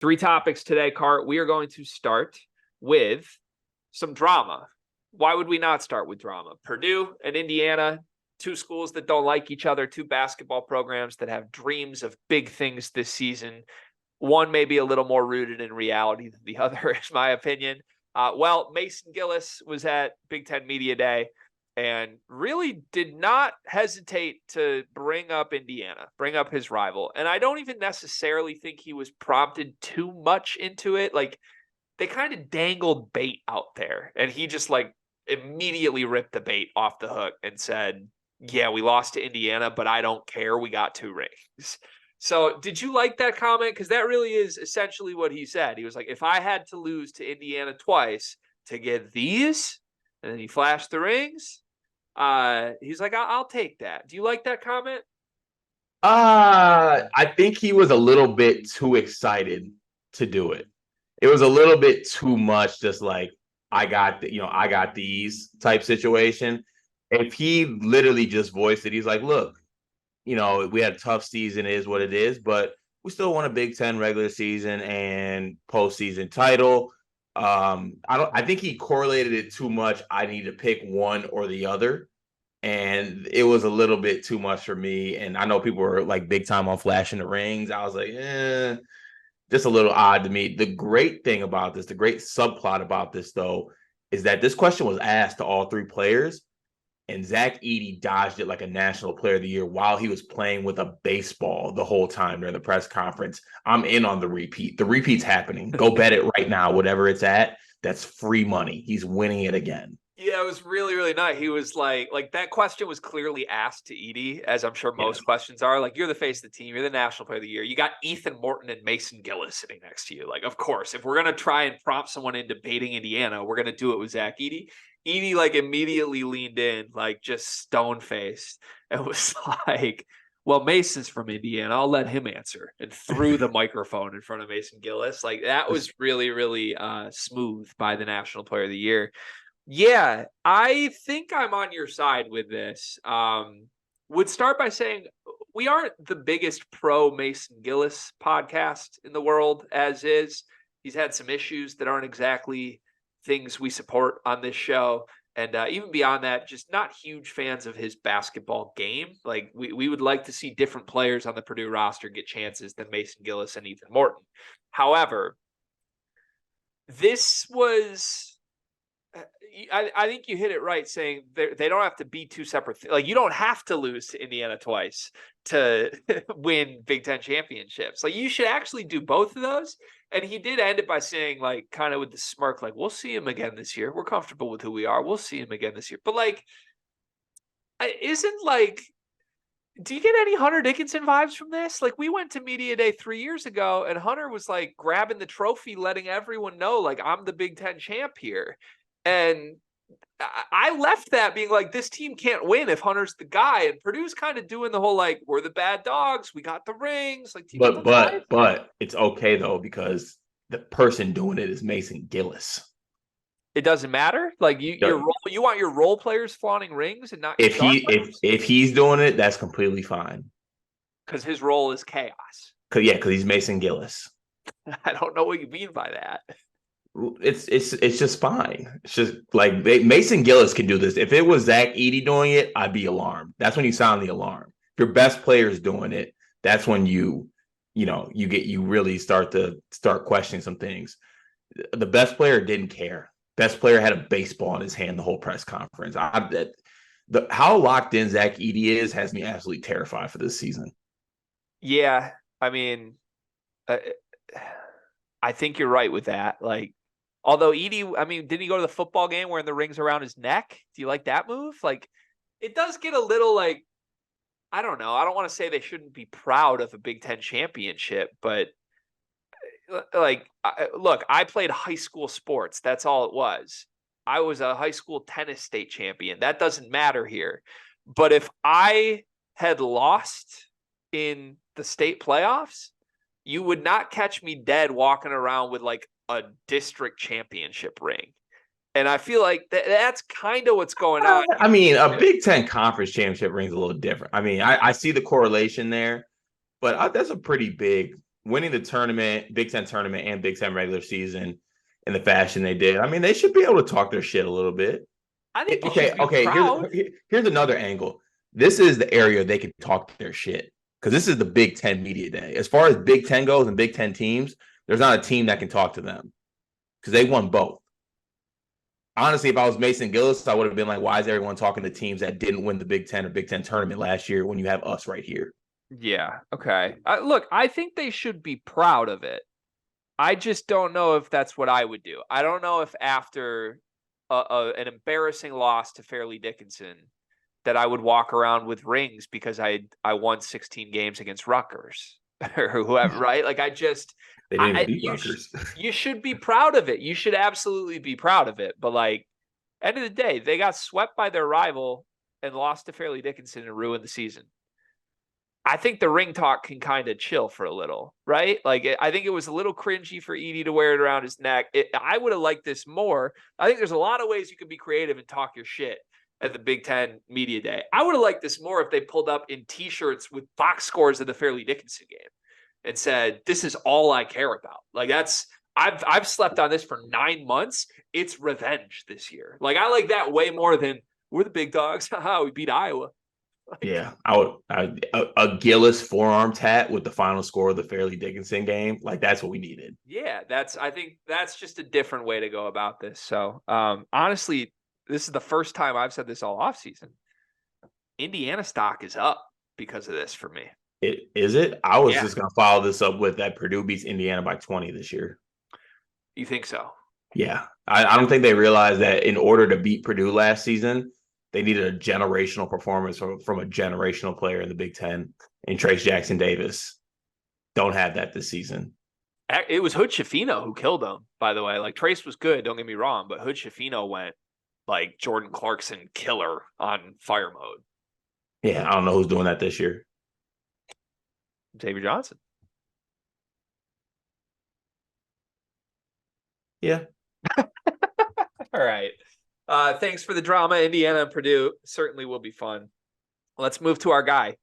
Three topics today, Cart. We are going to start with some drama. Why would we not start with drama? Purdue and Indiana, two schools that don't like each other, two basketball programs that have dreams of big things this season. One may be a little more rooted in reality than the other, in my opinion. Mason Gillis was at Big Ten Media Day and really did not hesitate to bring up Indiana, bring up his rival. And I don't even necessarily think he was prompted too much into it. Like, they kind of dangled bait out there, and he just immediately ripped the bait off the hook and said, yeah, we lost to Indiana, but I don't care. We got 2 rings. So did you like that comment? Because that really is essentially what he said. He was like, if I had to lose to Indiana twice to get these, and then he flashed the rings, he's like, I'll take that. Do you like that comment? I think he was a little bit too excited to do it. It was a little bit too much, just like I got these type situation. If he literally just voiced it, he's like, look, we had a tough season, it is what it is, but we still won a Big Ten regular season and postseason title. I think he correlated it too much. I need to pick one or the other. And it was a little bit too much for me. And I know people were like big time on flashing the rings. I was like, just a little odd to me. The great thing about this, the great subplot about this, though, is that this question was asked to all 3 players, and Zach Edey dodged it like a National Player of the Year while he was playing with a baseball the whole time during the press conference. I'm in on the repeat. The repeat's happening. Go bet it right now, whatever it's at. That's free money. He's winning it again. Yeah, it was really, really nice. He was like that question was clearly asked to Edey, as I'm sure most questions are. Like, you're the face of the team. You're the National Player of the Year. You got Ethan Morton and Mason Gillis sitting next to you. Like, of course, if we're going to try and prompt someone into baiting Indiana, we're going to do it with Zach Edey. Edey, immediately leaned in, just stone-faced, and was like, well, Mason's from Indiana. I'll let him answer, and threw the microphone in front of Mason Gillis. Like, that was really, really smooth by the National Player of the Year. Yeah, I think I'm on your side with this. Would start by saying we aren't the biggest pro Mason Gillis podcast in the world, as is. He's had some issues that aren't exactly things we support on this show. And even beyond that, just not huge fans of his basketball game. Like, we would like to see different players on the Purdue roster get chances than Mason Gillis and Ethan Morton. However, this was... I think you hit it right saying they don't have to be 2 separate things. Like, you don't have to lose to Indiana twice to win Big Ten championships. Like, you should actually do both of those. And he did end it by saying, kind of with the smirk, we'll see him again this year. We're comfortable with who we are. We'll see him again this year. But do you get any Hunter Dickinson vibes from this? We went to Media Day 3 years ago, and Hunter was grabbing the trophy, letting everyone know, I'm the Big Ten champ here. And I left that being this team can't win if Hunter's the guy. And Purdue's kind of doing the whole, we're the bad dogs. We got the rings. But it's okay, though, because the person doing it is Mason Gillis. It doesn't matter. You want your role players flaunting rings and not if he's doing it, that's completely fine. Because his role is chaos. Because he's Mason Gillis. I don't know what you mean by that. It's just fine. It's just Mason Gillis can do this. If it was Zach Edey doing it, I'd be alarmed. That's when you sound the alarm. If your best player is doing it, that's when you really start questioning some things. The best player didn't care. Best player had a baseball in his hand the whole press conference. How locked in Zach Edey is has me absolutely terrified for this season. Yeah, I mean, I think you're right with that. Although Edey, did he go to the football game wearing the rings around his neck? Do you like that move? It does get a little I don't know. I don't want to say they shouldn't be proud of a Big Ten championship, but look, I played high school sports. That's all it was. I was a high school tennis state champion. That doesn't matter here. But if I had lost in the state playoffs, you would not catch me dead walking around with a district championship ring. And I feel like that's kind of what's going on. A Big Ten conference championship ring is a little different. I see the correlation there, but that's a pretty big winning the tournament, Big Ten tournament and Big Ten regular season in the fashion they did, I mean, they should be able to talk their shit a little bit. I think you Okay, should be okay. proud. Here's another angle. This is the area they can talk their shit because this is the Big Ten media day. As far as Big Ten goes and Big Ten teams, there's not a team that can talk to them because they won both. Honestly, if I was Mason Gillis, I would have been like, why is everyone talking to teams that didn't win the Big Ten or Big Ten tournament last year when you have us right here? Yeah. Okay. Look, I think they should be proud of it. I just don't know if that's what I would do. I don't know if after an embarrassing loss to Fairleigh Dickinson that I would walk around with rings because I won 16 games against Rutgers or whoever, right? Like They didn't even beat Rutgers. You should be proud of it. You should absolutely be proud of it. But like, end of the day, they got swept by their rival and lost to Fairleigh Dickinson and ruined the season. I think the ring talk can kind of chill for a little, right? Like, I think it was a little cringy for Edey to wear it around his neck. I would have liked this more. I think there's a lot of ways you can be creative and talk your shit at the Big Ten Media Day. I would have liked this more if they pulled up in T-shirts with box scores of the Fairleigh Dickinson game and said, "This is all I care about." Like, I've slept on this for 9 months. It's revenge this year. Like, I like that way more than we're the big dogs. Haha, we beat Iowa. Yeah, a Gillis forearm tat with the final score of the Fairleigh Dickinson game. Like, that's what we needed. Yeah, I think that's just a different way to go about this. So, honestly, this is the first time I've said this all offseason. Indiana stock is up because of this for me. Is it? I was just gonna follow this up with that Purdue beats Indiana by 20 this year. You think so? Yeah, I don't think they realized that in order to beat Purdue last season, they needed a generational performance from a generational player in the Big Ten, and Trace Jackson Davis. Don't have that this season. It was Hood Schifino who killed him, by the way. Like, Trace was good, don't get me wrong, but Hood Schifino went like Jordan Clarkson killer on fire mode. Yeah, I don't know who's doing that this year. Xavier Johnson. Yeah. All right. Thanks for the drama. Indiana and Purdue certainly will be fun. Let's move to our guy,